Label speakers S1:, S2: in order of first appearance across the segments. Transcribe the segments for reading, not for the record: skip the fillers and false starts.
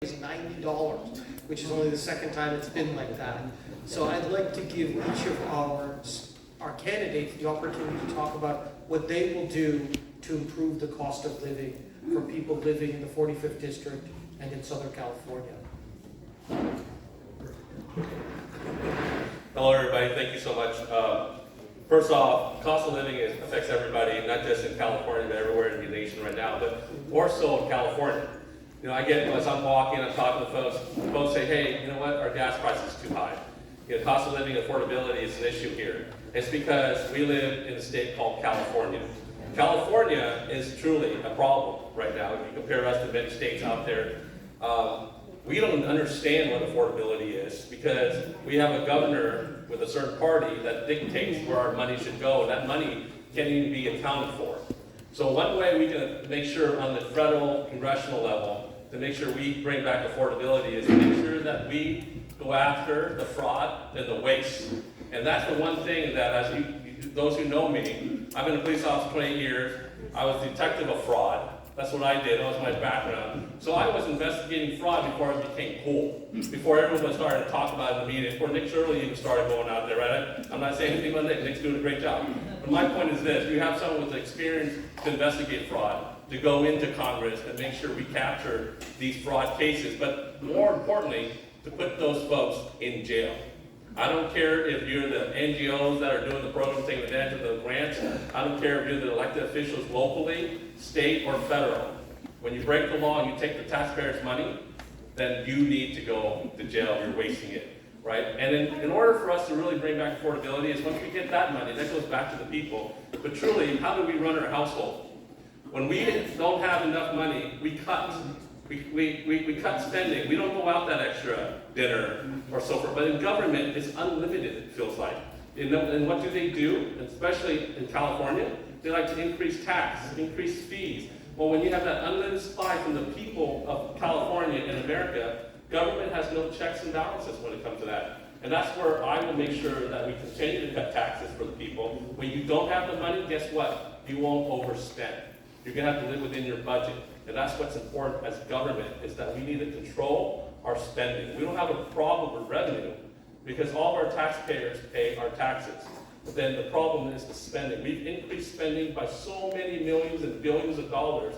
S1: is $90, which is only the second time it's been like that. So I'd like to give each of our candidates the opportunity to talk about what they will do to improve the cost of living for people living in the 45th District and in Southern California.
S2: Hello everybody, thank you so much. First off, cost of living affects everybody, not just in California, but everywhere in the nation right now, but more so in California. You know, I get, as I'm walking, I'm talking to folks say, hey, you know what, our gas price is too high. You know, cost of living affordability is an issue here. It's because we live in a state called California. California is truly a problem right now. If you compare us to many states out there, we don't understand what affordability is because we have a governor with a certain party that dictates where our money should go, and that money can't even be accounted for. So one way we can make sure on the federal, congressional level, to make sure we bring back affordability is to make sure that we go after the fraud and the waste. And that's the one thing that, as those who know me, I've been a police officer 20 years. I was a detective of fraud. That's what I did. That was my background. So I was investigating fraud before it became cool. Before everyone started to talk about it in the media. Before Nick Shirley even started going out there, right? I'm not saying anything about Nick. Nick's doing a great job. But my point is this. You have someone with experience to investigate fraud, to go into Congress and make sure we capture these fraud cases. But more importantly, to put those folks in jail. I don't care if you're the NGOs that are doing the program, taking advantage of the grants. I don't care if you're the elected officials locally, state, or federal. When you break the law and you take the taxpayers' money, then you need to go to jail. You're wasting it, right? And in order for us to really bring back affordability is once we get that money, that goes back to the people. But truly, how do we run our household? When we don't have enough money, we cut. We cut spending. We don't go out that extra dinner or so forth. But in government, it's unlimited, it feels like. And what do? Especially in California, they like to increase tax, increase fees. Well, when you have that unlimited supply from the people of California and America, government has no checks and balances when it comes to that. And that's where I will make sure that we continue to cut taxes for the people. When you don't have the money, guess what? You won't overspend. You're going to have to live within your budget. And that's what's important as government, is that we need to control our spending. We don't have a problem with revenue because all of our taxpayers pay our taxes. But then the problem is the spending. We've increased spending by so many millions and billions of dollars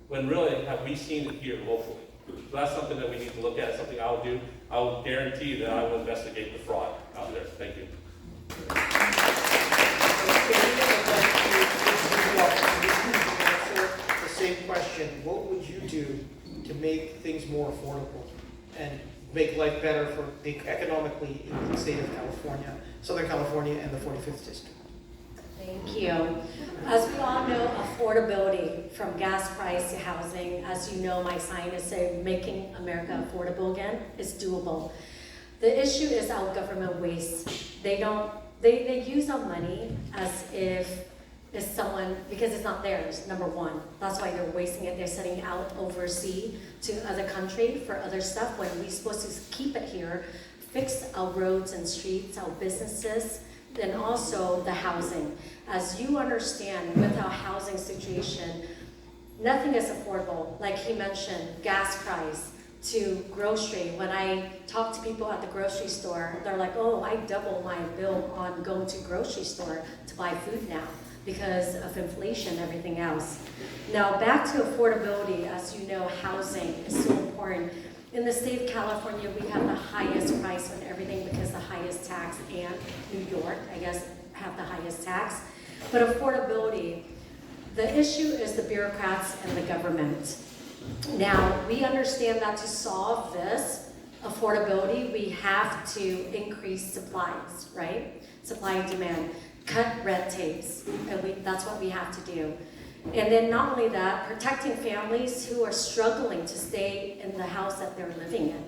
S2: when really have we seen it here locally. So that's something that we need to look at, something I'll do. I will guarantee that I will investigate the fraud out there. Thank you.
S1: Same question, what would you do to make things more affordable and make life better for economically in the state of California, Southern California and the 45th District?
S3: Thank you. As we all know, affordability from gas price to housing, as you know, my sign is saying making America affordable again, is doable. The issue is our government waste. They use our money as if is someone, because it's not theirs, number one. That's why they're wasting it. They're sending out overseas to other country for other stuff when we're supposed to keep it here, fix our roads and streets, our businesses, and also the housing. As you understand, with our housing situation, nothing is affordable. Like he mentioned, gas price to grocery. When I talk to people at the grocery store, they're like, oh, I double my bill on going to grocery store to buy food now, because of inflation and everything else. Now back to affordability, as you know, housing is so important. In the state of California, we have the highest price on everything because the highest tax, and New York, I guess, have the highest tax. But affordability, the issue is the bureaucrats and the government. Now, we understand that to solve this affordability, we have to increase supplies, right? Supply and demand. Cut red tapes, and that's what we have to do. And then not only that, protecting families who are struggling to stay in the house that they're living in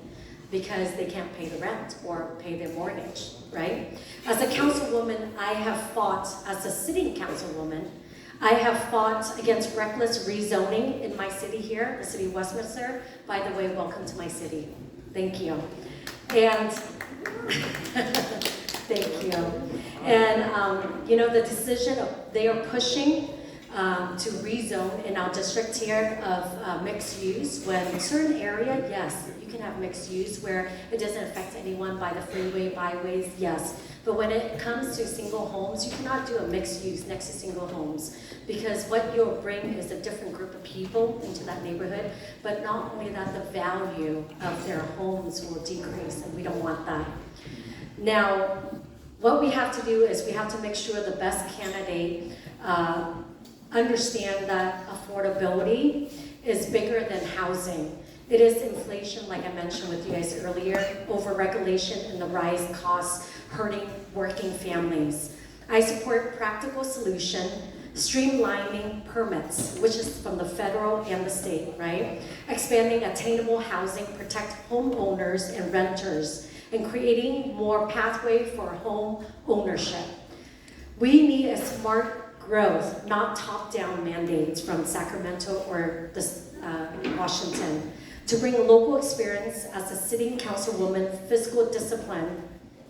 S3: because they can't pay the rent or pay their mortgage, right? As a councilwoman, I have fought, as a sitting councilwoman, I have fought against reckless rezoning in my city here, the city of Westminster. By the way, welcome to my city. Thank you. And thank you. And you know, the decision they are pushing to rezone in our district here of mixed use. When certain area, yes, you can have mixed use where it doesn't affect anyone by the freeway, byways, yes. But when it comes to single homes, you cannot do a mixed use next to single homes because what you'll bring is a different group of people into that neighborhood, but not only that, the value of their homes will decrease, and we don't want that. Now, what we have to do is we have to make sure the best candidate understand that affordability is bigger than housing. It is inflation, like I mentioned with you guys earlier, over-regulation and the rise costs hurting working families. I support practical solution, streamlining permits, which is from the federal and the state, right? Expanding attainable housing, protect homeowners and renters, and creating more pathway for home ownership. We need a smart growth, not top-down mandates from Sacramento or Washington, to bring local experience as a sitting councilwoman, fiscal discipline,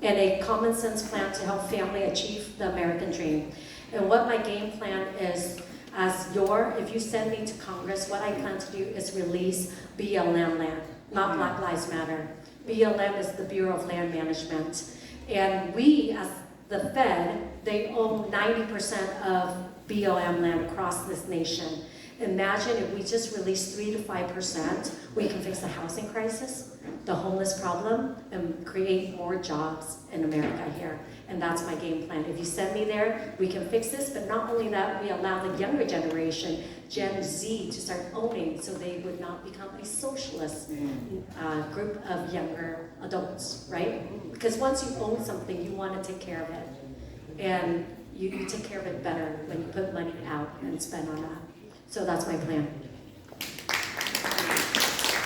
S3: and a common sense plan to help family achieve the American dream. And what my game plan is, if you send me to Congress, what I plan to do is release BLM land, not Black Lives Matter. BLM is the Bureau of Land Management. And we, as the Fed, they own 90% of BLM land across this nation. Imagine if we just release 3 to 5%, we can fix the housing crisis, the homeless problem, and create more jobs in America here. And that's my game plan. If you send me there, we can fix this, but not only that, we allow the younger generation, Gen Z, to start owning so they would not become a socialist group of younger adults, right? Because once you own something, you want to take care of it. And you take care of it better when you put money out and spend on that. So that's my plan.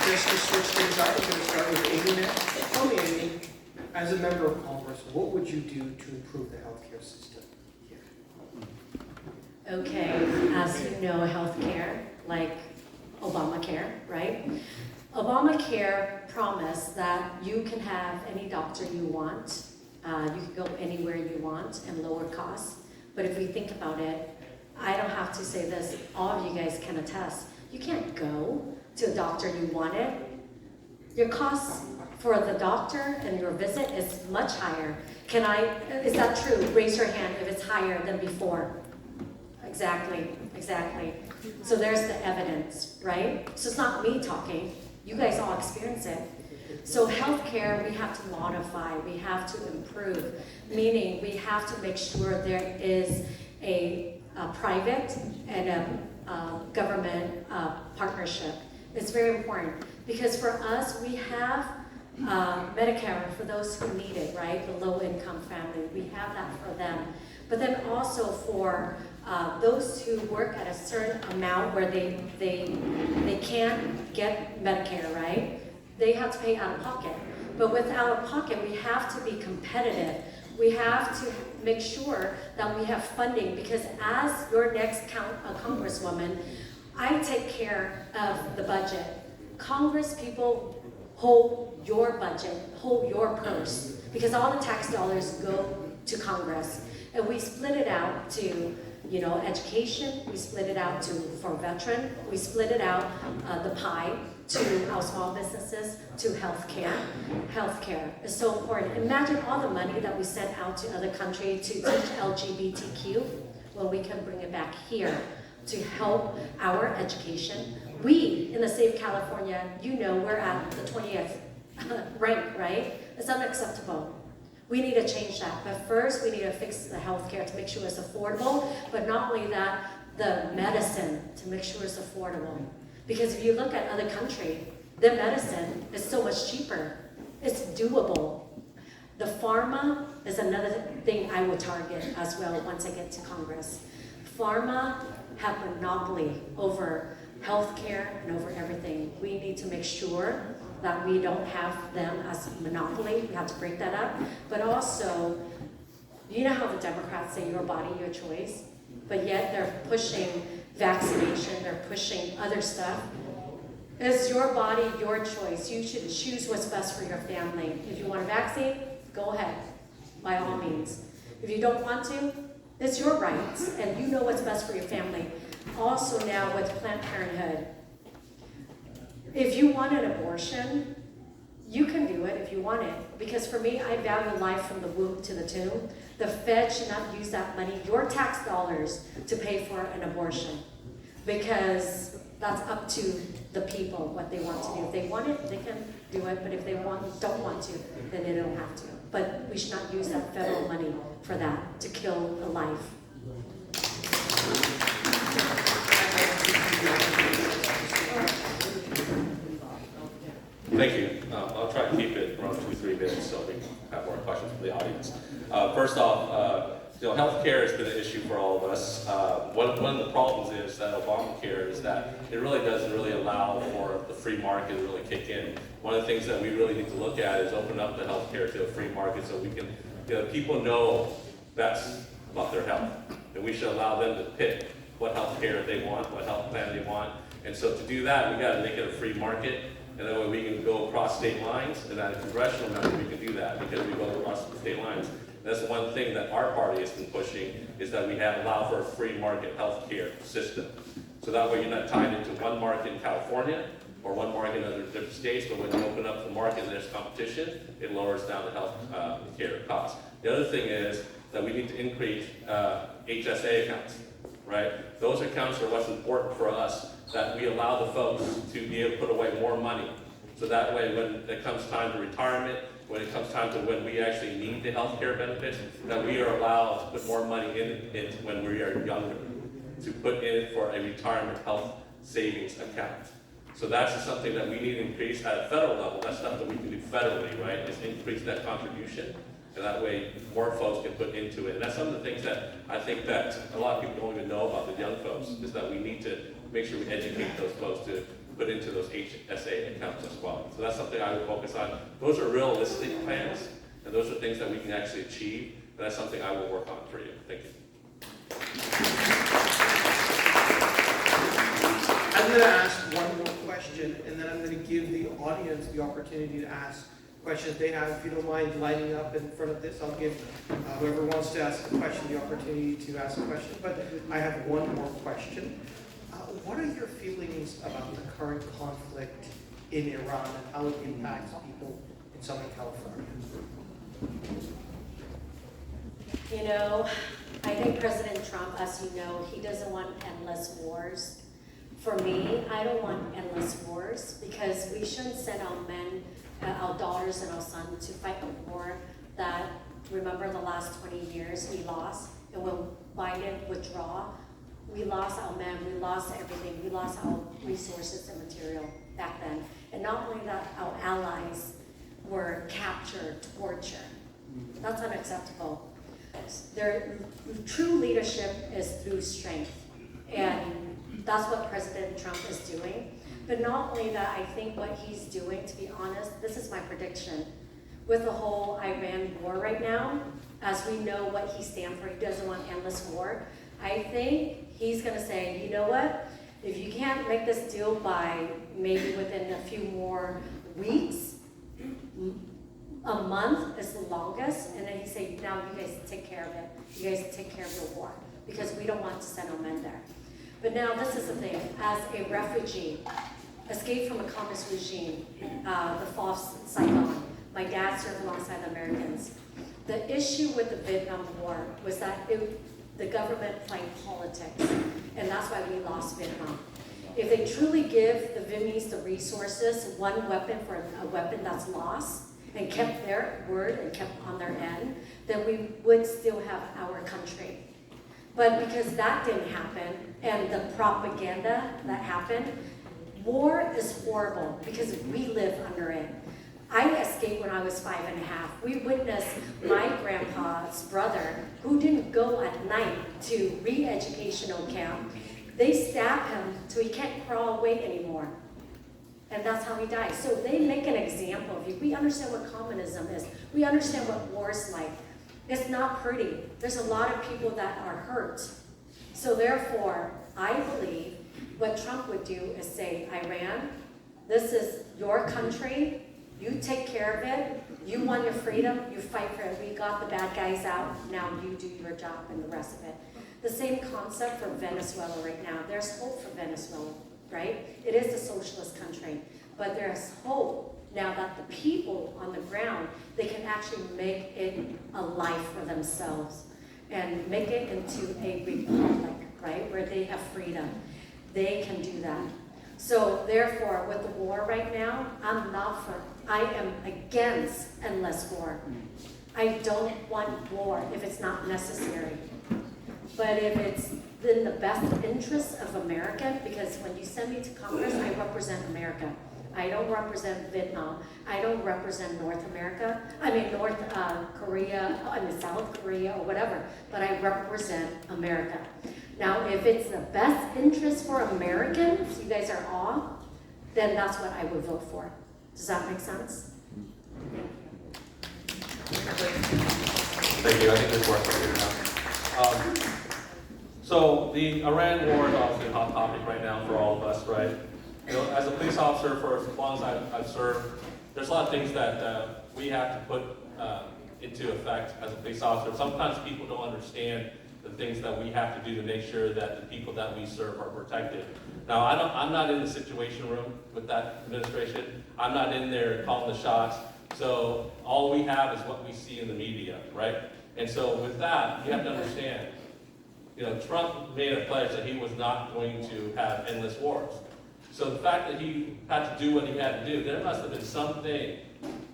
S1: Just to switch things up, I'm going to start with Amy now. Tell me, Amy, as a member of Congress, what would you do to improve the healthcare system here?
S3: Okay, as you know, healthcare, like Obamacare, right? Obamacare promised that you can have any doctor you want, you can go anywhere you want and lower costs. But if we think about it, I don't have to say this, all of you guys can attest. You can't go to a doctor you wanted. Your costs for the doctor and your visit is much higher. Is that true? Raise your hand if it's higher than before. Exactly. So there's the evidence, right? So it's not me talking. You guys all experience it. So healthcare, we have to modify, we have to improve, meaning we have to make sure there is a private and a government partnership. It's very important because for us, we have Medicare for those who need it, right? The low-income family, we have that for them. But then also for those who work at a certain amount where they can't get Medicare, right? They have to pay out of pocket. But with out of pocket, we have to be competitive. We have to make sure that we have funding because as your next congresswoman, I take care of the budget. Congress people hold your budget, hold your purse, because all the tax dollars go to Congress. And we split it out to, education, we split it out for veteran, we split it out, the pie, to our small businesses, to healthcare. Healthcare is so important. Imagine all the money that we sent out to other countries to teach LGBTQ when we can bring it back here to help our education. We, in the state of California, we're at the 20th rank, right? It's unacceptable. We need to change that. But first, we need to fix the healthcare to make sure it's affordable, but not only that, the medicine to make sure it's affordable. Because if you look at other countries, their medicine is so much cheaper. It's doable. The pharma is another thing I will target as well once I get to Congress. Pharma have monopoly over healthcare and over everything. We need to make sure that we don't have them as a monopoly. We have to break that up. But also, you know how the Democrats say your body, your choice, but yet they're pushing vaccination, they're pushing other stuff. It's your body, your choice. You should choose what's best for your family. If you want a vaccine, go ahead, by all means. If you don't want to, it's your rights, and you know what's best for your family. Also now with Planned Parenthood, if you want an abortion, you can do it if you want it. Because for me, I value life from the womb to the tomb. The Fed should not use that money, your tax dollars, to pay for an abortion. Because that's up to the people, what they want to do. If they want it, they can do it. But if they don't want to, then they don't have to. But we should not use that federal money for that, to kill a life.
S2: Thank you. I'll try to keep it around 2-3 minutes so we can have more questions from the audience. First off, healthcare has been an issue for all of us. One of the problems is that Obamacare is that it really doesn't really allow for the free market to really kick in. One of the things that we really need to look at is open up the healthcare to a free market so we can, people know that's about their health, and we should allow them to pick what healthcare they want, what health plan they want. And so to do that, we got to make it a free market. And that way we can go across state lines, and at a congressional level we can do that because we go across the state lines. And that's one thing that our party has been pushing, is that we allow for a free market healthcare system. So that way you're not tied into one market in California or one market in other different states, but when you open up the market and there's competition, it lowers down the health care costs. The other thing is that we need to increase HSA accounts, right? Those accounts are what's important for us, that we allow the folks to be able to put away more money. So that way when it comes time to retirement, when it comes time to when we actually need the health care benefits, that we are allowed to put more money in it when we are younger, to put in for a retirement health savings account. So that's something that we need to increase at a federal level. That's stuff that we can do federally, right? Is increase that contribution. And that way more folks can put into it. And that's some of the things that I think that a lot of people don't even know about the young folks, is that we need to make sure we educate those folks to put into those HSA accounts as well. So that's something I would focus on. Those are realistic plans, and those are things that we can actually achieve. And that's something I will work on for you. Thank you.
S1: I'm going to ask one more question, and then I'm going to give the audience the opportunity to ask questions they have. If you don't mind lining up in front of this, I'll give whoever wants to ask a question the opportunity to ask a question. But I have one more question. What are your feelings about the current conflict in Iran and how it impacts people in Southern California?
S3: I think President Trump, as you know, he doesn't want endless wars. For me, I don't want endless wars, because we shouldn't send our men, our daughters and our sons to fight a war that, remember the last 20 years we lost, and when Biden withdraw, we lost our men, we lost everything, we lost our resources and material back then. And not only that, our allies were captured, tortured. That's unacceptable. Their true leadership is through strength, and that's what President Trump is doing. But not only that, I think what he's doing, to be honest, this is my prediction, with the whole Iran war right now, as we know what he stands for, he doesn't want endless war. I think he's going to say, you know what, if you can't make this deal by maybe within a few more weeks, a month is the longest, and then he say, now you guys take care of it. You guys take care of the war, because we don't want to send our men there. But now this is the thing, as a refugee, escaped from a communist regime, the false Saigon, my dad served alongside the Americans. The issue with the Vietnam War was that the government played politics, and that's why we lost Vietnam. If they truly give the Vietnamese the resources, one weapon for a weapon that's lost, and kept their word and kept on their end, then we would still have our country. But because that didn't happen, and the propaganda that happened, war is horrible because we live under it. I escaped when I was 5.5. We witnessed my grandpa's brother, who didn't go at night to re-educational camp. They stabbed him till he can't crawl away anymore. And that's how he died. So they make an example of you. We understand what communism is. We understand what war is like. It's not pretty. There's a lot of people that are hurt. So therefore, I believe what Trump would do is say, Iran, this is your country. You take care of it. You won your freedom. You fight for it. We got the bad guys out. Now you do your job and the rest of it. The same concept for Venezuela right now. There's hope for Venezuela, right? It is a socialist country, but there's hope now that the people on the ground, they can actually make it a life for themselves and make it into a republic, right, where they have freedom. They can do that. So therefore, with the war right now, I am against endless war. I don't want war if it's not necessary. But if it's in the best interest of America, because when you send me to Congress, I represent America. I don't represent Vietnam. I don't represent North America. I mean, South Korea or whatever, but I represent America. Now, if it's the best interest for Americans, you guys are all, then that's what I would vote for. Does that make sense?
S2: Thank you. I think this works right here now. So the Iran war is obviously a hot topic right now for all of us, right? You know, as a police officer, for as long as I've served, there's a lot of things that we have to put into effect as a police officer. Sometimes people don't understand the things that we have to do to make sure that the people that we serve are protected. Now, I'm not in the situation room with that administration. I'm not in there calling the shots. So all we have is what we see in the media, right? And so with that, you have to understand, you know, Trump made a pledge that he was not going to have endless wars. So the fact that he had to do what he had to do, there must have been something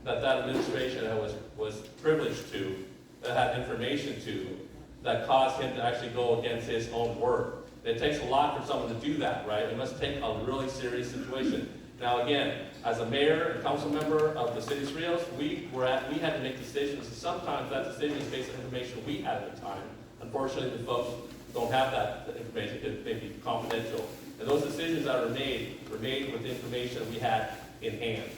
S2: that administration was privileged to, that had information to, that caused him to actually go against his own word. It takes a lot for someone to do that, right? It must take a really serious situation. Now again, as a mayor and council member of the city of Rios, we had to make decisions, and sometimes that decision is based on information we had at the time. Unfortunately, the folks don't have that information because it may be confidential. And those decisions that were made with the information we had in hand.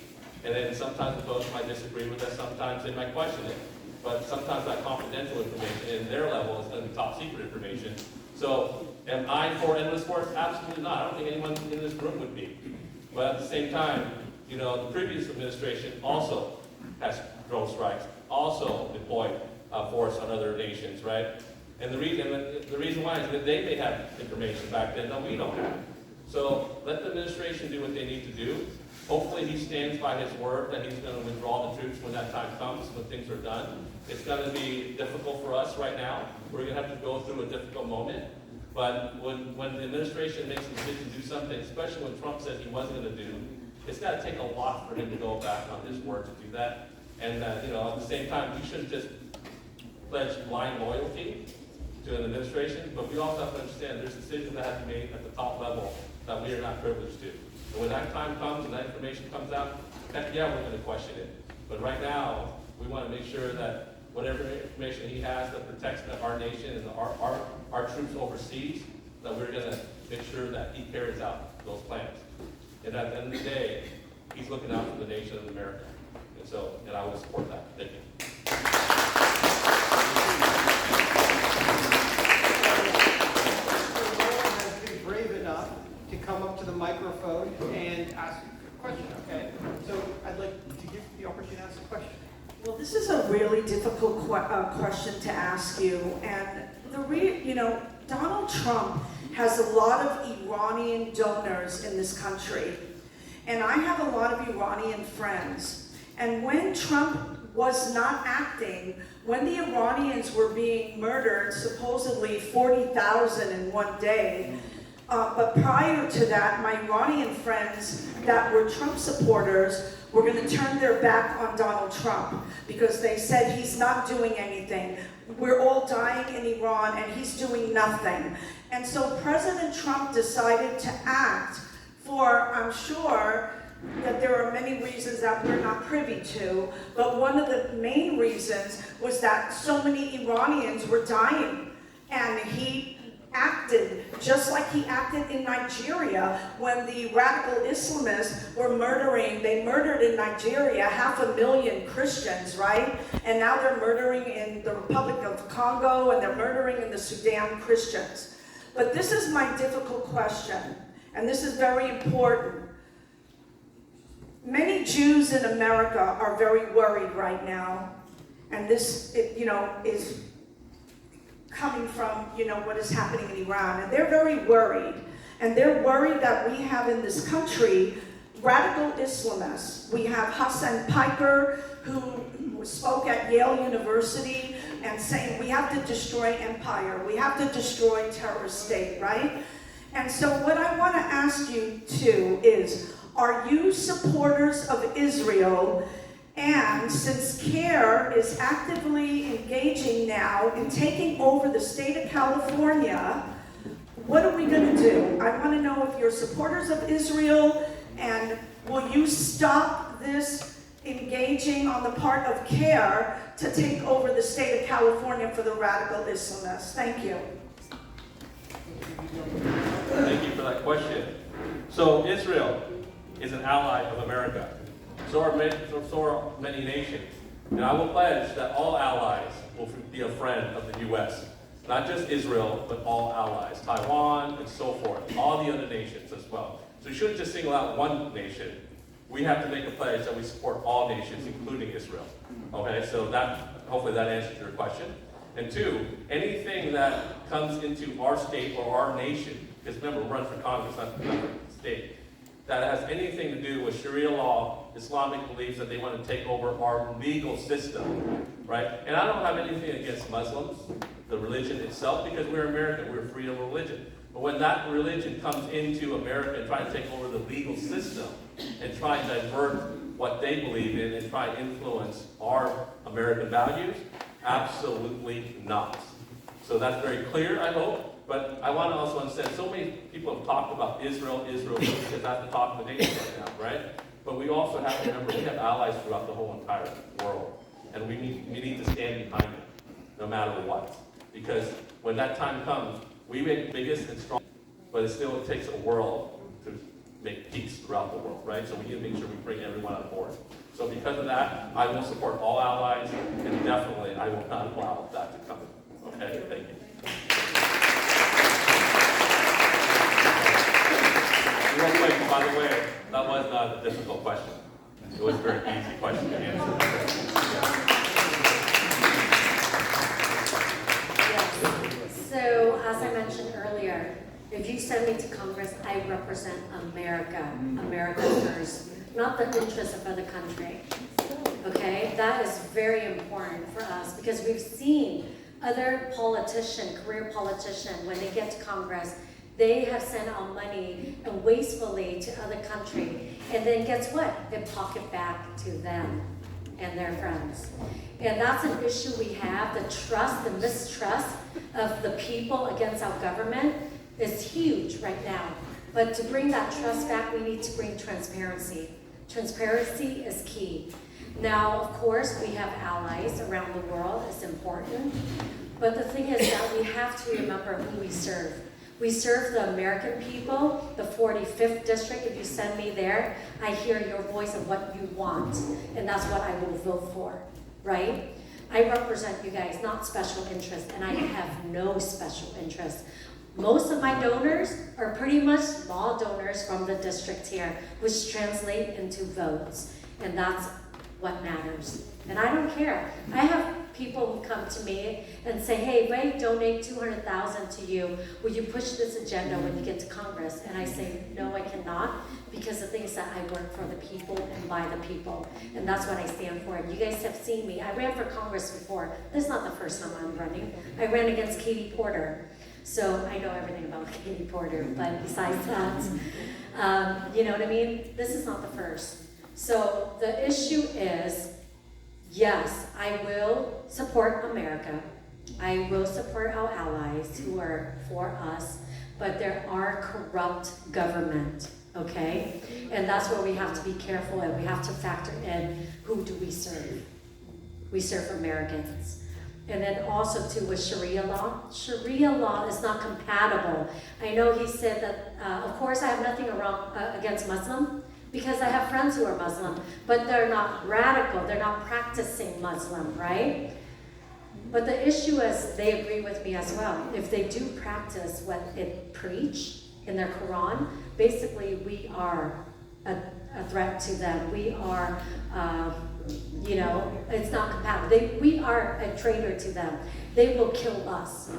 S2: And then sometimes the folks might disagree with us, sometimes they might question it. But sometimes that confidential information in their level is going to be top secret information. So am I for endless wars? Absolutely not. I don't think anyone in this room would be. But at the same time, you know, the previous administration also has drone strikes, also deployed force on other nations, right? And the reason why is that they may have information back then that we don't have. So let the administration do what they need to do. Hopefully he stands by his word that he's going to withdraw the troops when that time comes, when things are done. It's going to be difficult for us right now. We're going to have to go through a difficult moment. But when the administration makes a decision to do something, especially when Trump says he wasn't going to do, it's got to take a lot for him to go back on his word to do that. And you know, at the same time, we shouldn't just pledge blind loyalty to an administration, but we also have to understand there's decisions that have to be made at the top level that we are not privileged to. And when that time comes and that information comes out, heck yeah, we're going to question it. But right now, we want to make sure that whatever information he has that protects our nation and our troops overseas, that we're going to make sure that he carries out those plans. And at the end of the day, he's looking out for the nation of America. And I will support that. Thank you.
S1: To come up to the microphone and ask a question, okay? So I'd like to give the opportunity to ask a question.
S4: Well, this is a really difficult question to ask you, and Donald Trump has a lot of Iranian donors in this country, and I have a lot of Iranian friends. And when Trump was not acting, when the Iranians were being murdered, supposedly 40,000 in one day. But prior to that, my Iranian friends that were Trump supporters were going to turn their back on Donald Trump because they said he's not doing anything. We're all dying in Iran and he's doing nothing. And so President Trump decided to act for, I'm sure, that there are many reasons that we're not privy to, but one of the main reasons was that so many Iranians were dying. And he acted just like he acted in Nigeria when the radical Islamists were murdering. They murdered in Nigeria 500,000 Christians, right? And now they're murdering in the Republic of Congo and they're murdering in the Sudan Christians. But this is my difficult question, and this is very important. many Jews in America are very worried right now, and this, is coming from, what is happening in Iran, and they're very worried. And they're worried that we have in this country radical Islamists. We have Hassan Piker, who spoke at Yale University and saying we have to destroy empire, we have to destroy terrorist state, right? And so what I want to ask you too is, are you supporters of Israel? And since CARE is actively engaging now in taking over the state of California, what are we going to do? I want to know if you're supporters of Israel, and will you stop this engaging on the part of CARE to take over the state of California for the radical Islamists? Thank you.
S2: Thank you for that question. So Israel is an ally of America. So are many nations. And I will pledge that all allies will be a friend of the U.S. Not just Israel, but all allies. Taiwan and so forth. All the other nations as well. So you shouldn't just single out one nation. We have to make a pledge that we support all nations, including Israel. Okay, so hopefully that answers your question. And two, anything that comes into our state or our nation, because remember, we're running for Congress, not for state, that has anything to do with Sharia law, Islamic beliefs, that they want to take over our legal system, right? And I don't have anything against Muslims, the religion itself, because we're American, we're freedom of religion. But when that religion comes into America and try to take over the legal system and try and divert what they believe in and try and influence our American values, absolutely not. So that's very clear, I hope. But I want to also understand, so many people have talked about Israel, because that's the talk of the nation right now, right? But we also have to remember, we have allies throughout the whole entire world. And we need to stand behind them, no matter what. Because when that time comes, we make biggest and strong, but it still takes a world to make peace throughout the world, right? So we need to make sure we bring everyone on board. So because of that, I will support all allies, and definitely I will not allow that to come. Okay, thank you. Real quick, by the way, that was not a difficult question. It was a very easy question to answer.
S3: Yes. So, as I mentioned earlier, if you send me to Congress, I represent America. America first, not the interests of other country. Okay? That is very important for us because we've seen other career politicians, when they get to Congress, they have sent out money wastefully to other countries. And then guess what? They pocket back to them and their friends. And that's an issue we have. The trust, the mistrust of the people against our government is huge right now. But to bring that trust back, we need to bring transparency. Transparency is key. Now, of course, we have allies around the world. It's important. But the thing is that we have to remember who we serve. We serve the American people, the 45th district. If you send me there, I hear your voice of what you want, and that's what I will vote for, right? I represent you guys, not special interest, and I have no special interest. Most of my donors are pretty much small donors from the district here, which translate into votes, and that's what matters. And I don't care. I have people who come to me and say, hey, Ray, donate $200,000 to you. Will you push this agenda when you get to Congress? And I say, no, I cannot, because the thing is that I work for the people and by the people. And that's what I stand for. And you guys have seen me. I ran for Congress before. This is not the first time I'm running. I ran against Katie Porter. So I know everything about Katie Porter, but besides that, you know what I mean? This is not the first. So the issue is, yes, I will support America. I will support our allies who are for us, but there are corrupt government, okay? And that's where we have to be careful, and we have to factor in who do we serve. We serve Americans. And then also too with Sharia law. Sharia law is not compatible. I know he said that, of course I have nothing against Muslim, because I have friends who are Muslim, but they're not radical, they're not practicing Muslim, right? But the issue is, they agree with me as well. If they do practice what it preach in their Quran, basically we are a a threat to them. We are, it's not compatible. We are a traitor to them. They will kill us.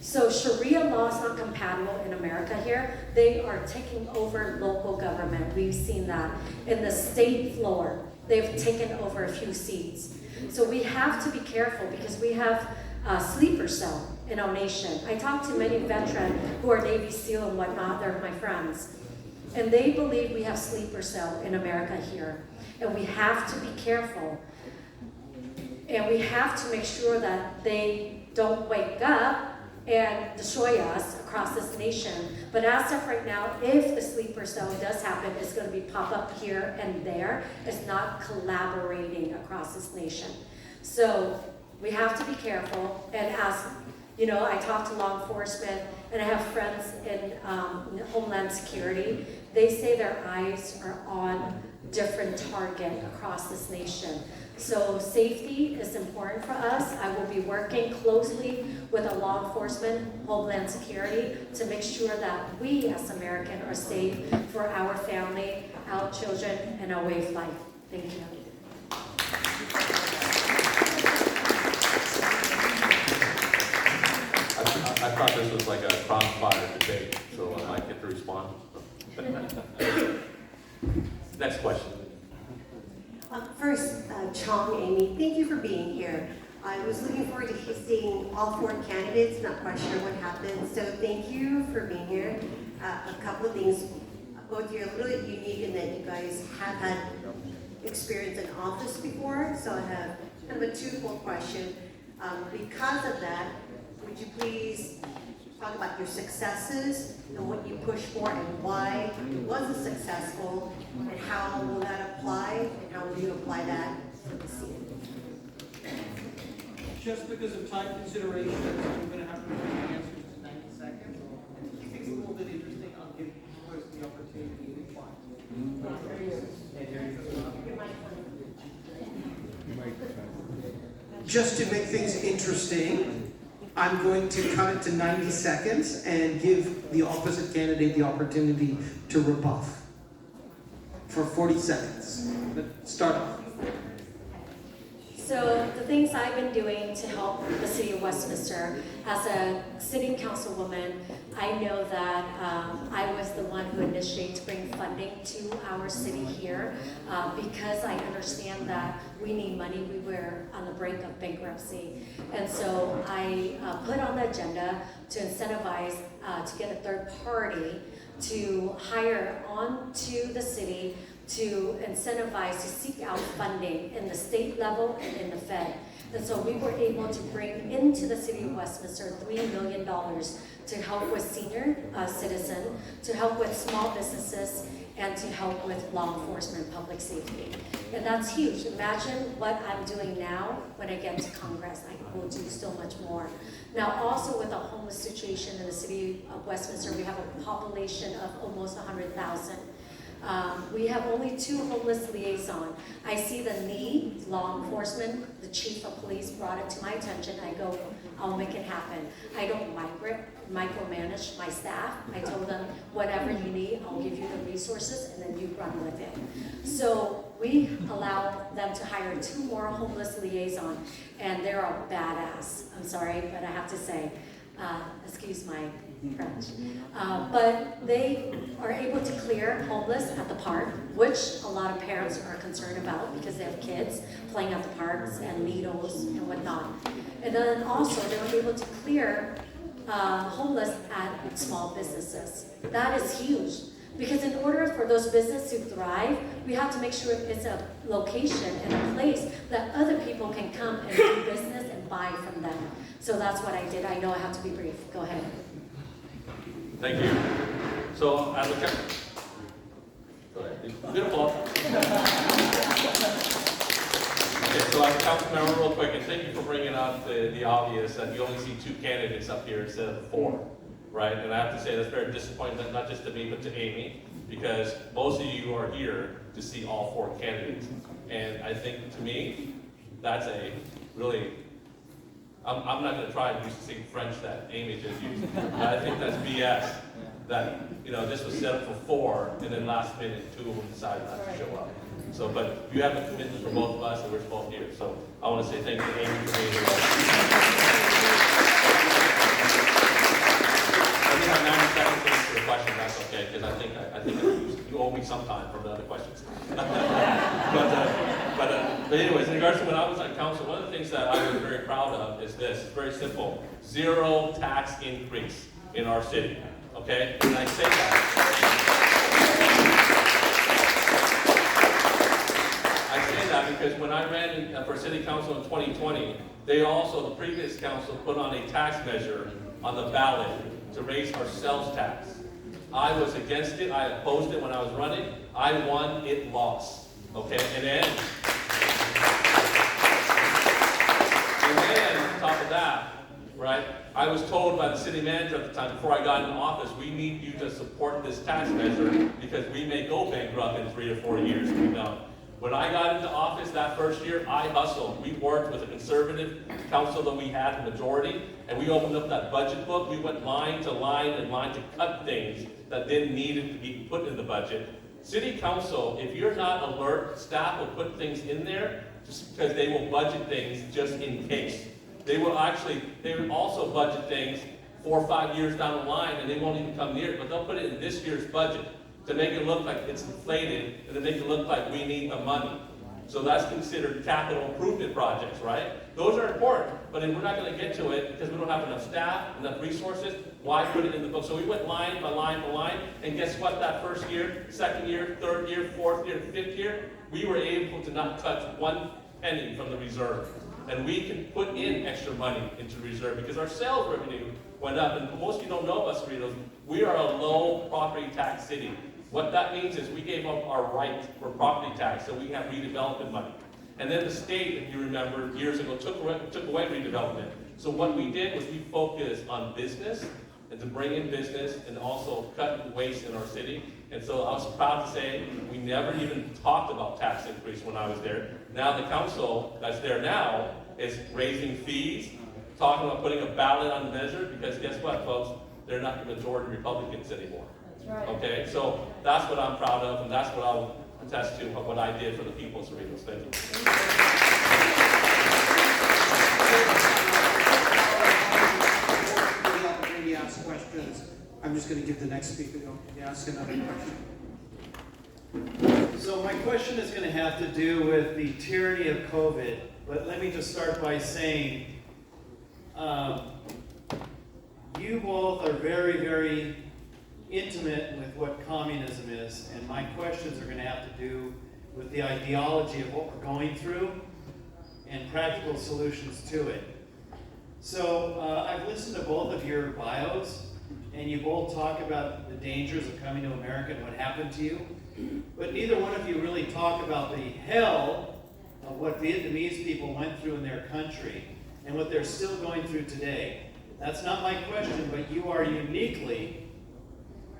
S3: So Sharia law is not compatible in America here. They are taking over local government. We've seen that. In the state floor, they've taken over a few seats. So we have to be careful because we have a sleeper cell in our nation. I talk to many veterans who are Navy SEAL and whatnot. They're my friends. And they believe we have sleeper cell in America here. And we have to be careful. And we have to make sure that they don't wake up and destroy us across this nation. But as of right now, if the sleeper cell does happen, it's going to be pop up here and there. It's not collaborating across this nation. So we have to be careful. And as I talk to law enforcement, and I have friends in Homeland Security. They say their eyes are on different target across this nation. So safety is important for us. I will be working closely with a law enforcement, Homeland Security, to make sure that we as Americans are safe for our family, our children, and our way of life. Thank you.
S2: I thought this was like a bonfire debate, so I might get to respond. Next question.
S5: First, Chong, Amy, thank you for being here. I was looking forward to seeing all 4 candidates, not quite sure what happened, so thank you for being here. A couple of things, both of you are a little bit unique in that you guys have had experience in office before, so I have kind of a twofold question. Because of that, would you please talk about your successes and what you pushed for and why it wasn't successful, and how will that apply, and how will you apply that for the seat?
S1: Just because of time considerations, I'm going to have to put my answers to 90 seconds. To keep things a little bit interesting, I'll give you first the opportunity to reply. Just to make things interesting, I'm going to cut it to 90 seconds and give the opposite candidate the opportunity to rebuff for 40 seconds. Let's start off.
S3: So the things I've been doing to help the city of Westminster, as a sitting councilwoman, I know that I was the one who initiated to bring funding to our city here because I understand that we need money. We were on the brink of bankruptcy. And so I put on the agenda to incentivize to get a third party to hire onto the city to incentivize to seek out funding in the state level and in the Fed. And so we were able to bring into the city of Westminster $3 million to help with senior citizens, to help with small businesses, and to help with law enforcement, public safety. And that's huge. Imagine what I'm doing now when I get to Congress. I will do so much more. Now also with the homeless situation in the city of Westminster, we have a population of almost 100,000. We have only 2 homeless liaisons. I see the need, law enforcement, the chief of police brought it to my attention. I go, I'll make it happen. I don't micromanage my staff. I told them, whatever you need, I'll give you the resources and then you run with it. So we allow them to hire 2 more homeless liaisons, and they're a badass. I'm sorry, but I have to say, excuse my French. But they are able to clear homeless at the park, which a lot of parents are concerned about because they have kids playing at the parks and needles and whatnot. And then also they're able to clear homeless at small businesses. That is huge. Because in order for those businesses to thrive, we have to make sure it's a location and a place that other people can come and do business and buy from them. So that's what I did. I know I have to be brief. Go ahead.
S2: Thank you. So, as a go ahead. Beautiful. Okay, so as a council member, real quick, and thank you for bringing up the obvious that you only see 2 candidates up here instead of 4, right? And I have to say that's very disappointing, not just to me, but to Amy, because most of you are here to see all 4 candidates. And I think, to me, that's a really, I'm not going to try and use the same French that Amy just used, but I think that's BS. that, this was set up for 4, and then last minute 2 of them decided not to show up. So, but you have a commitment for both of us, and we're both here. So I want to say thank you to Amy for being here. I think I'm 90 seconds to answer the question. That's okay, because I think you owe me some time for the other questions. But anyways, in regards to when I was on council, one of the things that I was very proud of is this. It's very simple: 0 tax increase in our city. Okay, and I say that. Because when I ran for city council in 2020, the previous council put on a tax measure on the ballot to raise our sales tax. I was against it. I opposed it when I was running. I won, it lost. Okay, and then on top of that, right, I was told by the city manager at the time, before I got into office, we need you to support this tax measure because we may go bankrupt in 3 or 4 years. We know. When I got into office that first year, I hustled. We worked with a conservative council that we had, the majority, and we opened up that budget book. We went line to line and line to cut things that then needed to be put in the budget. City council, if you're not alert, staff will put things in there just because they will budget things just in case. They will also budget things 4 or 5 years down the line, and they won't even come near it, but they'll put it in this year's budget to make it look like it's inflated and to make it look like we need the money. So that's considered capital improvement projects, right? Those are important, but if we're not going to get to it because we don't have enough staff, enough resources, why put it in the book? So we went line by line by line, and guess what? That first year, second year, third year, fourth year, fifth year, we were able to not touch 1 penny from the reserve. And we can put in extra money into reserve because our sales revenue went up. And most of you don't know about Cerritos, we are a low property tax city. What that means is we gave up our right for property tax, so we have redevelopment money. And then the state, if you remember, years ago took away redevelopment. So what we did was we focused on business and to bring in business and also cut waste in our city. And so I was proud to say we never even talked about tax increase when I was there. Now the council that's there now is raising fees, talking about putting a ballot on the measure, because guess what, folks? They're not the majority Republicans anymore.
S3: That's right.
S2: Okay, so that's what I'm proud of, and that's what I'll attest to what I did for the people of Cerritos. Thank you.
S1: The opportunity to ask questions. I'm just going to give the next speaker to ask another question.
S6: So my question is going to have to do with the tyranny of COVID, but let me just start by saying you both are very, very intimate with what communism is, and my questions are going to have to do with the ideology of what we're going through and practical solutions to it. So I've listened to both of your bios, and you both talk about the dangers of coming to America and what happened to you, but neither one of you really talk about the hell of what Vietnamese people went through in their country and what they're still going through today. That's not my question, but you are uniquely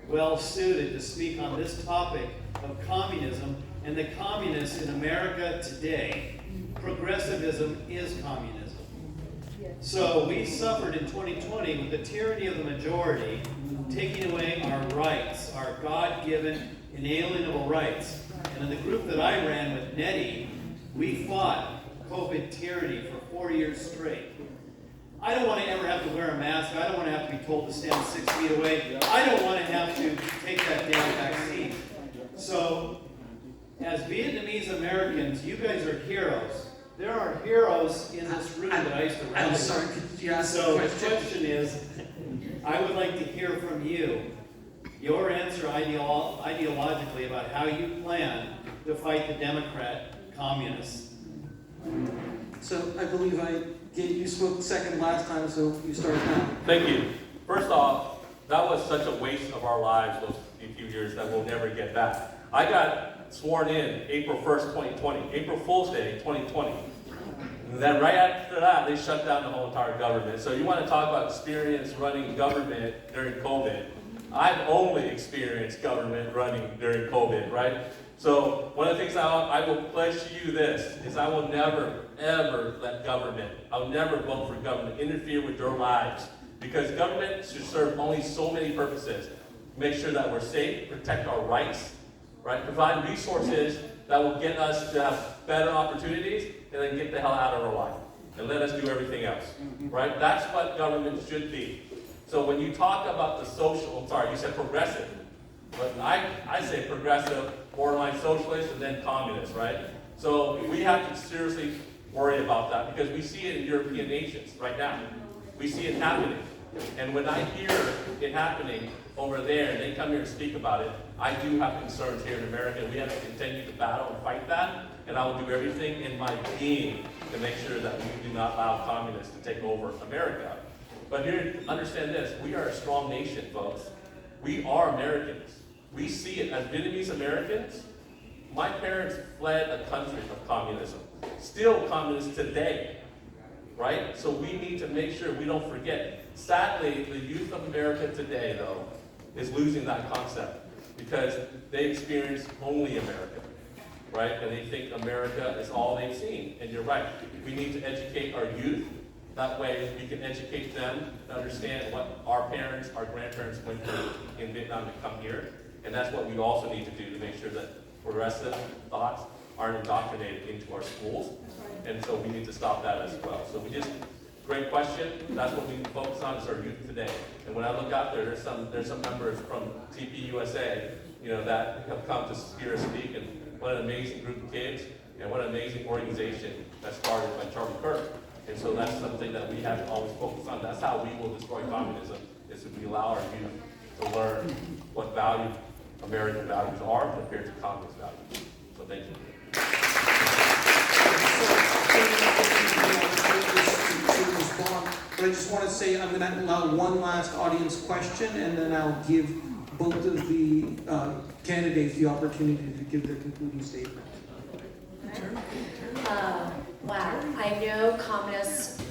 S6: well suited to speak on this topic of communism and the communists in America today. Progressivism is communism. So we suffered in 2020 with the tyranny of the majority, taking away our rights, our God-given inalienable rights. And in the group that I ran with Nettie, we fought COVID tyranny for 4 years straight. I don't want to ever have to wear a mask. I don't want to have to be told to stand 6 feet away. I don't want to have to take that damn vaccine. So, as Vietnamese Americans, you guys are heroes. There are heroes in this room that I used to run.
S1: I'm sorry, could you ask
S6: So
S1: the
S6: the
S1: question?
S6: question is, I would like to hear from you, your answer ideologically about how you plan to fight the Democrat communists.
S1: So I believe you spoke second last time, so you start now.
S2: Thank you. First off, that was such a waste of our lives those few years that we'll never get back. I got sworn in April 1st, 2020, April Fool's Day, 2020. And then right after that, they shut down the whole entire government. So you want to talk about experience running government during COVID. I've only experienced government running during COVID, right? So one of the things I will pledge to you this is I will never, ever let government, I'll never vote for government interfere with your lives, because government should serve only so many purposes. make sure that we're safe, protect our rights, right? Provide resources that will get us to have better opportunities, and then get the hell out of our life and let us do everything else, right? That's what government should be. So when you talk about the social, I'm sorry, you said progressive, but I say progressive, borderline socialist, and then communist, right? So we have to seriously worry about that because we see it in European nations right now. We see it happening. And when I hear it happening over there and they come here and speak about it, I do have concerns here in America. We have to continue to battle and fight that. And I will do everything in my being to make sure that we do not allow communists to take over America. But here, understand this, we are a strong nation, folks. We are Americans. We see it as Vietnamese Americans. My parents fled a country of communism. Still communist today, right? So we need to make sure we don't forget. Sadly, the youth of America today, though, is losing that concept because they experience only America, right? And they think America is all they've seen. And you're right. We need to educate our youth. That way we can educate them to understand what our parents, our grandparents went through in Vietnam to come here. And that's what we also need to do to make sure that progressive thoughts aren't indoctrinated into our schools. And so we need to stop that as well. So great question. That's what we need to focus on is our youth today. And when I look out there, there's some members from TPUSA, that have come to hear us speak. And what an amazing group of kids and what an amazing organization that started by Charlie Kirk. And so that's something that we have to always focus on. That's how we will destroy communism, is if we allow our youth to learn what American values are compared to communist values. So thank you.
S1: But I just want to say I'm going to allow one last audience question, and then I'll give both of the candidates the opportunity to give their concluding statement.
S3: Wow, I know communists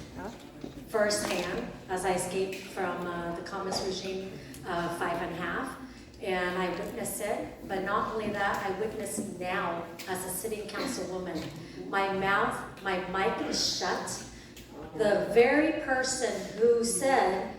S3: firsthand as I escaped from the communist regime 5.5, and I witnessed it. But not only that, I witness now as a city councilwoman. My mic is shut. The very person who said,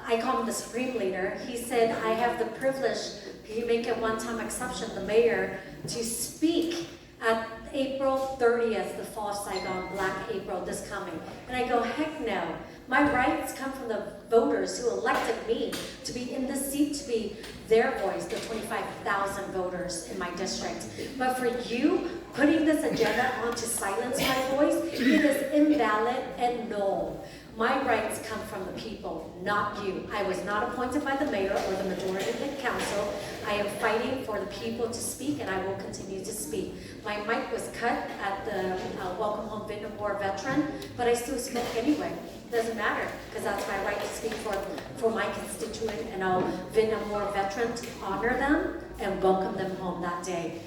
S3: I call him the supreme leader, he said, I have the privilege, he make a one-time exception, the mayor, to speak at April 30th, the Fall of Saigon, Black April, this coming. And I go, heck no. My rights come from the voters who elected me to be in this seat, to be their voice, the 25,000 voters in my district. But for you, putting this agenda on to silence my voice, it is invalid and null. My rights come from the people, not you. I was not appointed by the mayor or the majority of the council. I am fighting for the people to speak, and I will continue to speak. My mic was cut at the Welcome Home Vietnam War veteran, but I still spoke anyway. Doesn't matter, because that's my right to speak for my constituent and all Vietnam War veterans, honor them and welcome them home that day.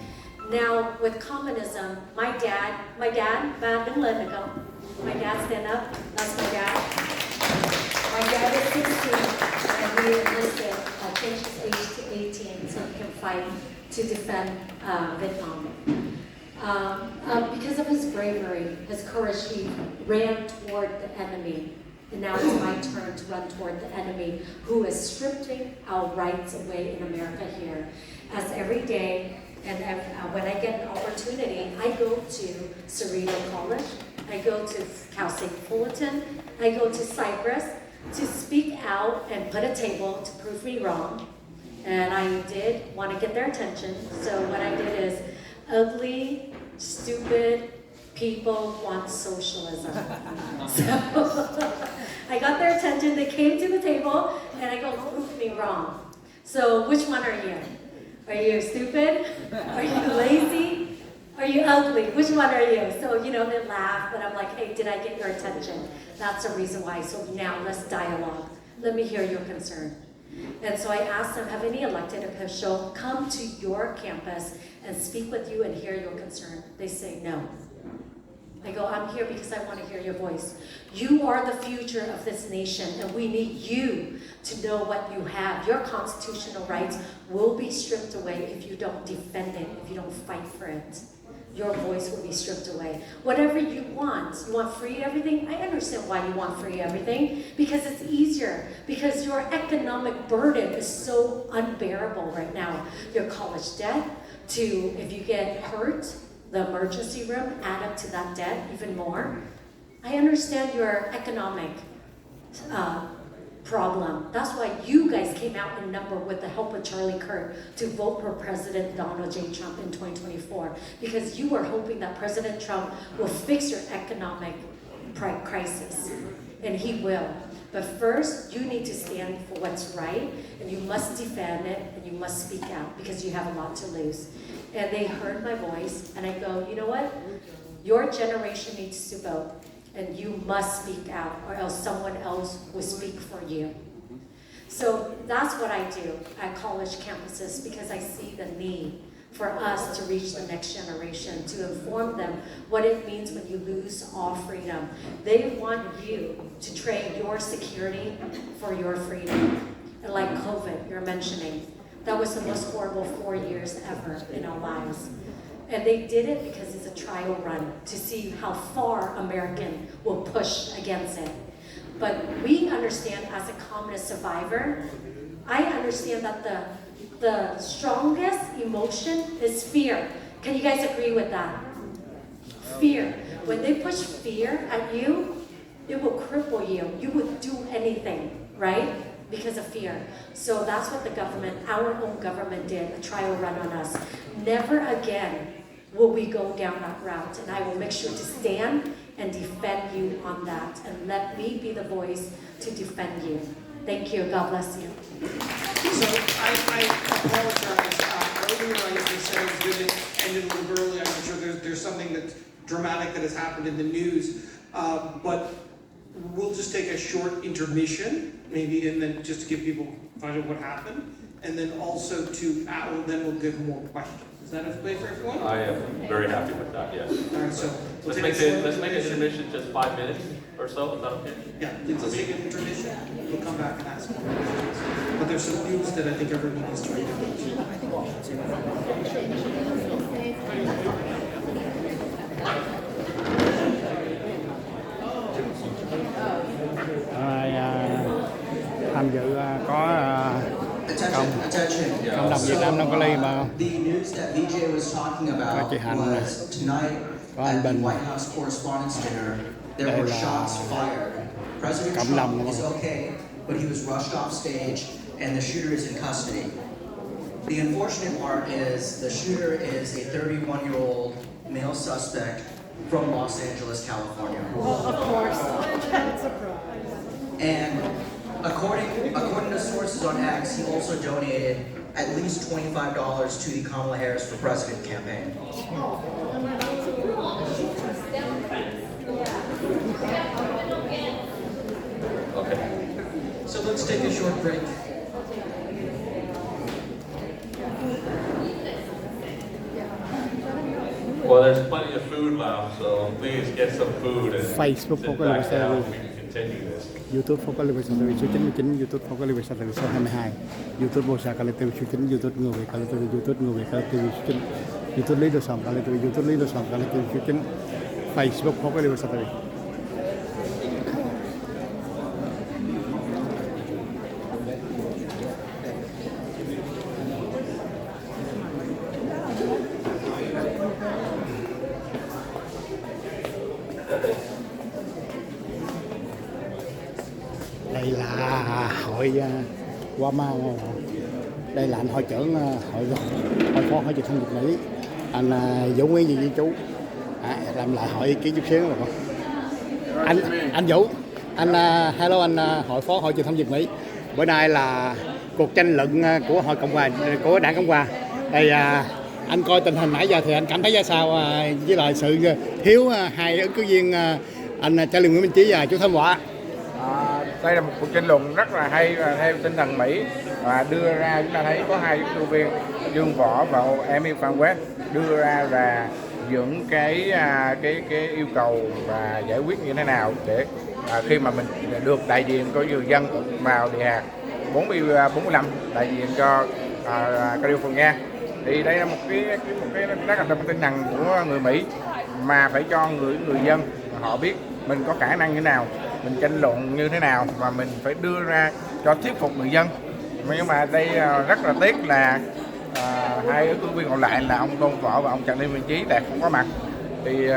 S3: Now, with communism, my dad, don't let me go. My dad, stand up. That's my dad. My dad is 16, and he enlisted, changed his age to 18, so he can fight to defend Vietnam. Because of his bravery, his courage, he ran toward the enemy. And now it's my turn to run toward the enemy who is stripping our rights away in America here. As every day, and when I get an opportunity, I go to Cerrito College, I go to Cal State Fullerton, I go to Cyprus to speak out and put a table to prove me wrong. And I did want to get their attention, so what I did is, ugly, stupid people want socialism. So I got their attention, they came to the table, and I go, prove me wrong. So which one are you? Are you stupid? Are you lazy? Are you ugly? Which one are you? So, they laugh, but I'm like, hey, did I get your attention? That's the reason why. So now let's dialogue. Let me hear your concern. And so I asked them, have any elected official come to your campus and speak with you and hear your concern? They say no. I go, I'm here because I want to hear your voice. You are the future of this nation, and we need you to know what you have. Your constitutional rights will be stripped away if you don't defend it, if you don't fight for it. your voice will be stripped away. Whatever you want free everything. I understand why you want free everything, because it's easier, because your economic burden is so unbearable right now. Your college debt, to if you get hurt, the emergency room, add up to that debt even more. I understand your economic problem. That's why you guys came out in number with the help of Charlie Kirk to vote for President Donald J. Trump in 2024, because you were hoping that President Trump will fix your economic crisis, and he will. But first, you need to stand for what's right, and you must defend it, and you must speak out, because you have a lot to lose. And they heard my voice, and I go, you know what? Your generation needs to vote. And you must speak out, or else someone else will speak for you. So that's what I do at college campuses, because I see the need for us to reach the next generation, to inform them what it means when you lose all freedom. They want you to trade your security for your freedom. And like COVID, you're mentioning, that was the most horrible 4 years ever in our lives. And they did it because it's a trial run to see how far American will push against it. But we understand, as a communist survivor, I understand that the strongest emotion is fear. Can you guys agree with that? Fear. When they push fear at you, it will cripple you. You would do anything, right? Because of fear. So that's what the government, our own government, did, a trial run on us. Never again will we go down that route, and I will make sure to stand and defend you on that, and let me be the voice to defend you. Thank you. God bless you.
S1: So I apologize. Earlier I said I was going to end it a little bit early. I'm sure there's something that's dramatic that has happened in the news, but we'll just take a short intermission, maybe, and then just to give people find out what happened, and then also then we'll give more questions. Is that okay for everyone?
S2: I am very happy with that, yes.
S1: All right, so
S2: Let's make an intermission just 5 minutes or so, is that okay?
S1: Yeah, let's take an intermission. We'll come back and ask more questions. But there's some news that I think everyone needs to read.
S7: Tham dự có cộng đồng Việt Nam Đông Cali mà có chị Hạnh này, có anh Bình, đây là cộng đồng
S8: but he was rushed off stage and the shooter is in custody. The unfortunate part is the shooter is a 31-year-old male suspect from Los Angeles, California.
S9: Well, of course.
S8: And according to sources on X, he also donated at least $25 to the Kamala Harris for President campaign.
S2: Okay.
S1: So let's take a short break.
S2: Well, there's plenty of food left, so please get some food and
S7: Facebook
S2: sit
S7: Focus
S2: back down.
S7: Live
S2: We can continue this.
S7: YouTube Focus Live số 99, YouTube Focus Live số 22, YouTube Bosa Kali TV số 9, YouTube Người Việt Kali TV, YouTube Người Việt Kali TV số 9, YouTube Lý Đồ Sòng Kali TV, YouTube Lý Đồ Sòng Kali TV số 9, Facebook Focus Live số 2. Đây là hội Hoa Mau, đây là anh hội trưởng hội phó hội truyền thông Việt Mỹ, anh Vũ Nguyễn Duy Chú, làm lại hội ý kiến chút xíu được không? Anh Vũ, anh hello, anh hội phó hội truyền thông Việt Mỹ. Bữa nay là cuộc tranh luận của hội Cộng hòa, của đảng Cộng hòa. Đây anh coi tình hình nãy giờ thì anh cảm thấy ra sao với lại sự thiếu hai ứng cử viên anh Charlie Nguyễn Minh Trí và chú Thơm Họa?
S10: Đây là một cuộc tranh luận rất là hay và theo tinh thần Mỹ, và đưa ra chúng ta thấy có hai ứng cử viên Dương Võ và Emil Phan Quét đưa ra là những cái yêu cầu và giải quyết như thế nào để khi mà mình được đại diện của người dân vào địa hạt 45 đại diện cho California Thì đây là một cái rất là tinh thần của người Mỹ, mà phải cho người dân họ biết mình có khả năng như thế nào, mình tranh luận như thế nào, và mình phải đưa ra cho thuyết phục người dân. Nhưng mà đây rất là tiếc là hai ứng cử viên còn lại là ông Tôn Võ và ông Trần Lê Minh Chí đã không có mặt. Thì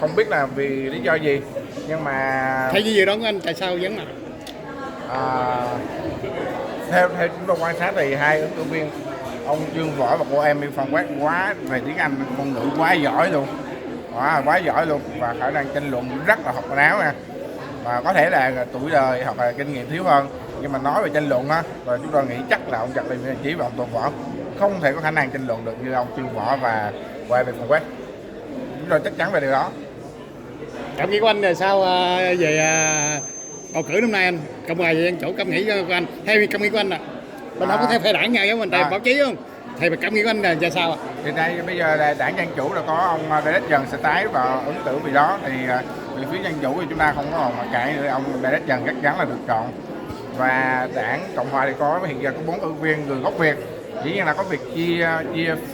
S10: không biết là vì lý do gì, nhưng mà
S7: Theo như dự đoán của anh tại sao vắng mặt?
S10: theo chúng tôi quan sát thì hai ứng cử viên ông Dương Võ và cô em Phan Quát quá về tiếng Anh, ngôn ngữ quá giỏi luôn, quá giỏi luôn, và khả năng tranh luận rất là học náo nha. Và có thể là tuổi đời hoặc là kinh nghiệm thiếu hơn, nhưng mà nói về tranh luận á, và chúng tôi nghĩ chắc là ông Trần Lê Minh Chí và ông Tôn Võ không thể có khả năng tranh luận được như ông Dương Võ và cô em Phan Quát. Chúng tôi chắc chắn về điều đó.
S7: Cảm nghĩ của anh là sao về bầu cử năm nay anh? Cộng hòa về dân chủ, cảm nghĩ của anh, theo cảm nghĩ của anh mình không có theo phe đảng nào giống mình tại báo chí không? Thì cảm nghĩ của anh là ra sao ạ?
S10: Thì đây bây giờ là đảng Dân Chủ là có ông Đại Trần sẽ tái vào ứng cử vì đó, thì về phía Dân Chủ thì chúng ta không có còn mà cãi nữa, ông Đại Trần chắc chắn là được chọn. Và đảng Cộng Hòa thì có hiện giờ có 4 ứng viên người gốc Việt, dĩ nhiên là có việc chia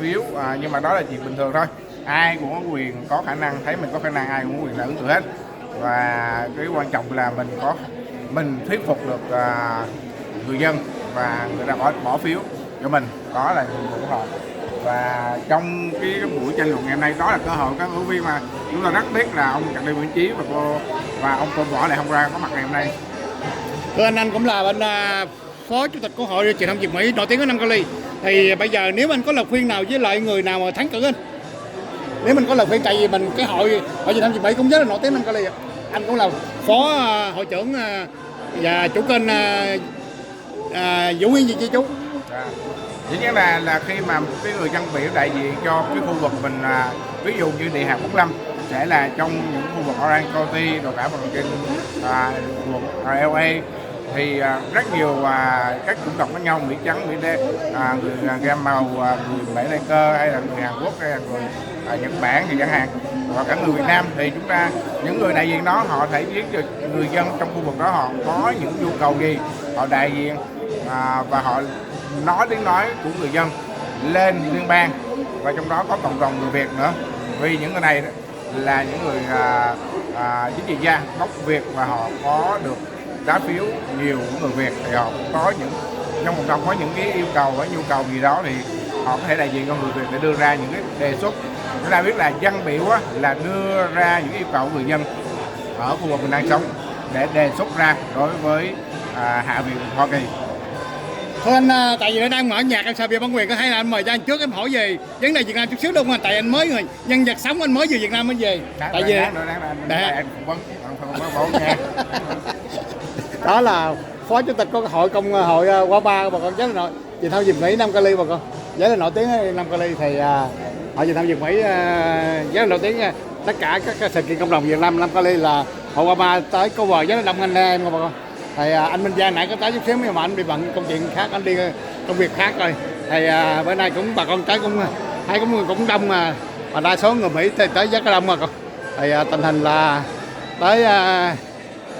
S10: phiếu, nhưng mà đó là chuyện bình thường thôi. Ai cũng có quyền có khả năng, thấy mình có khả năng ai cũng có quyền là ứng cử hết. Và cái quan trọng là mình thuyết phục được người dân và người ta bỏ phiếu cho mình, đó là nhiệm vụ của họ. Và trong cái buổi tranh luận ngày hôm nay đó là cơ hội các ứng viên mà chúng ta rất tiếc là ông Trần Lê Minh Chí và ông Tôn Võ lại không ra có mặt ngày hôm nay.
S7: Thưa anh cũng là bên phó chủ tịch của hội truyền thông Việt Mỹ nổi tiếng ở Nam Cali. Thì bây giờ nếu anh có lời khuyên nào với lại người nào mà thắng cử anh? Nếu mình có lời khuyên, tại vì mình cái hội truyền thông Việt Mỹ cũng rất là nổi tiếng Nam Cali. Anh cũng là phó hội trưởng và chủ kênh Vũ Nguyên Gì chú.
S10: Dĩ nhiên là khi mà cái người dân biểu đại diện cho cái khu vực mình, ví dụ như địa hạt 45 sẽ là trong những khu vực Orange County rồi cả phần trên khu vực LA, thì rất nhiều các chủng tộc khác nhau, Mỹ trắng, Mỹ đen, người gam màu, người Mễ Lai Cơ, hay là người Hàn Quốc, hay là người Nhật Bản thì chẳng hạn, và cả người Việt Nam, thì chúng ta những người đại diện đó họ thể biết được người dân trong khu vực đó họ có những nhu cầu gì, họ đại diện và họ nói tiếng nói của người dân lên liên bang, và trong đó có cộng đồng người Việt nữa, vì những người này là những người chính trị gia gốc Việt và họ có được lá phiếu nhiều của người Việt, thì họ cũng có những trong cộng đồng có những cái yêu cầu và nhu cầu gì đó thì họ có thể đại diện cho người Việt để đưa ra những cái đề xuất. Chúng ta biết là dân biểu là đưa ra những yêu cầu của người dân ở khu vực mình đang sống để đề xuất ra đối với Hạ viện Hoa Kỳ.
S7: Thôi anh, tại vì nó đang mở nhạc em sao về bản quyền có thấy là anh mời cho anh trước em hỏi về vấn đề Việt Nam chút xíu đúng không? Tại anh mới người nhân vật sống, anh mới về Việt Nam mới về. Tại vì đó là phó chủ tịch của hội hội qua ba bà con rất là nổi truyền thông Việt Mỹ Nam Cali bà con, rất là nổi tiếng ở Nam Cali. Thì hội truyền thông Việt Mỹ rất là nổi tiếng. Tất cả các sự kiện cộng đồng Việt Nam Cali là hội qua ba tới cover rất là đông anh em bà con. Thì anh Minh Giang nãy có tới chút xíu nhưng mà anh bị bận công chuyện khác, anh đi công việc khác rồi. Thì bữa nay cũng bà con tới cũng đông mà đa số người Mỹ tới rất là đông mà con. Thì tình hình là tới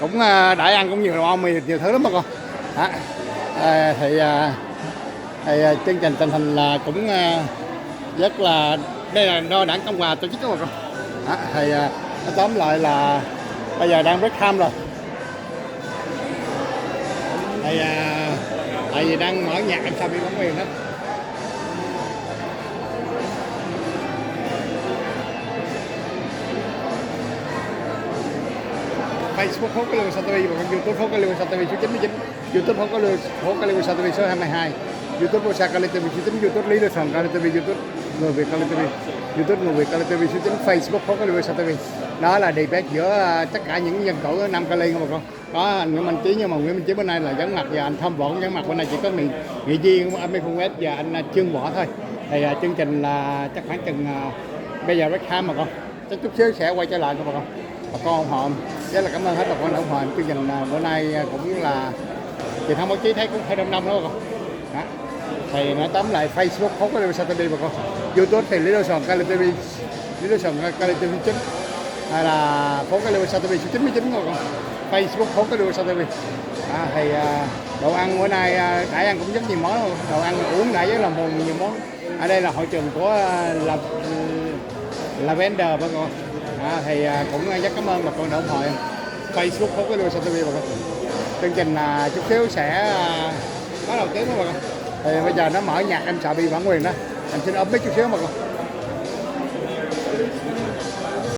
S7: cũng đại ăn cũng nhiều đồ ăn nhiều thứ lắm mà con. Thì chương trình tình hình là cũng rất là đây là do đảng Cộng hòa tổ chức đó mà con. Thì tóm lại là bây giờ đang break time rồi. Thì tại vì đang mở nhạc em sao bị bóng quyền hết. Facebook Phố Cái Lương Satavi và YouTube Phố Cái Lương Satavi số 99, YouTube Phố Cái Lương Satavi số 22, YouTube Phố Cali TV số 9, YouTube Lý Lê Phần Cali TV, YouTube Người Việt Cali TV, YouTube Người Việt Cali TV số 9, Facebook Phố Cái Lương Satavi. Đó là debate giữa tất cả những dân cử ở Nam Cali không bà con. Có anh Nguyễn Minh Chí, nhưng mà Nguyễn Minh Chí bữa nay là vắng mặt và anh Thơm Võ cũng vắng mặt, bữa nay chỉ có nghị viên của anh Phương West và anh Trương Võ thôi. Thì chương trình là chắc khoảng chừng bây giờ break time mà con, chắc chút xíu sẽ quay trở lại cho bà con. Bà con ủng hộ, rất là cảm ơn hết bà con đã ủng hộ chương trình bữa nay cũng là truyền thông báo chí thấy cũng hơi đông đó bà con. Đó. Thì nói tóm lại Facebook Phố Cái Lương Satavi bà con, YouTube thì Lý Đô Sòn Cali TV, Lý Đô Sòn Cali TV 9, hay là Phố Cái Lương Satavi số 99 bà con, Facebook Phố Cái Lương Satavi. Thì đồ ăn bữa nay Đại ăn cũng rất nhiều món, đồ ăn uống đã rất là nhiều món. Ở đây là hội trường của Lavender bà con. Thì cũng rất cảm ơn bà con đã ủng hộ em. Facebook không có đưa TV bà con. Chương trình chút xíu sẽ bắt đầu tiếng đó bà con. Thì bây giờ nó mở nhạc em sợ bị bản quyền đó. Em xin ốm mấy chút xíu bà con.